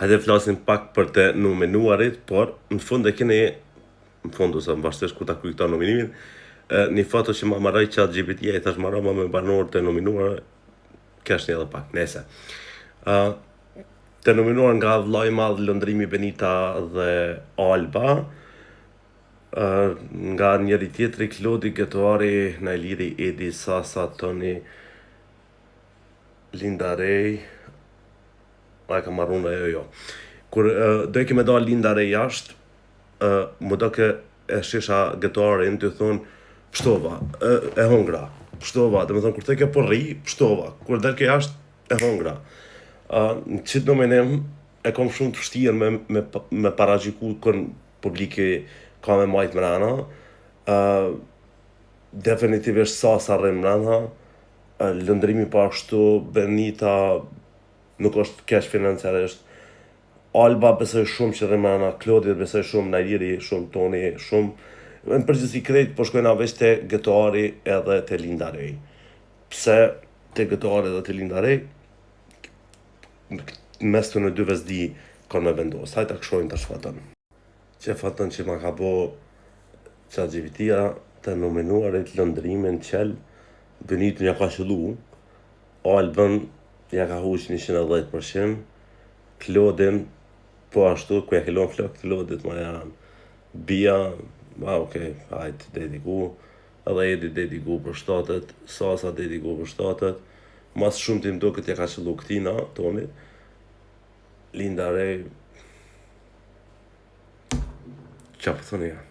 hajde flasim pak për të nominuarit, por në fund e keni, në fund ose më bashkëtesh ku ta kujto nominimin, një foto që ma marroj ChatGPT-ja i thash marrë me banor të nominuar, kesh një edhe pak, nese. Të nominuar nga vllai i madh Lëndrimi Benita dhe Alba, nga njëri tjetri Klodi Gëtuari, Nailiri Edi, Sasa, Toni, Linda Rej, a e ka marrun ajo jo. Kur do e keme dalë Linda Rej jashtë, më do ke e shisha Gëtuarin të thonë, pështova, e hongra, pështova, dhe me thonë, kur të ke përri, pështova, kur del ke jashtë, e hongra. Në qitë nominim, e kom shumë të vështirë me paragjiku kën publiki ka me majtë mrena, definitivisht Sasa rrim mrena, Lëndrimi pa ashtu, Benita nuk është kesh financiarisht, Alba besoj shumë që rrim mrena, Klodi besoj shumë, Nailiri shumë, Toni shumë, në përgjithësi krejt po shkojna veç te Gëtuari edhe te Linda Rej. Pse te Gëtuari edhe te Linda Rej, mes të në dy vezdi kanë me vendos. Hajta këshojnë të shfatën. Që fatën që ma ka bo ChatGPT-ja të nominuarit Lëndrimin, Qel, Benitën ja ka qëllu, Albën ja ka huq 110%, Klodin, po ashtu, ku ja kelon flok Klodit ma janë, Bia, okej, hajtë dediku, edhe Edi dediku për shtatet, Sasa dediku për shtatet, mas shumë tim do këtë ja ka qëllu këtina, Toni, Linda Rej, qa për thënë ja.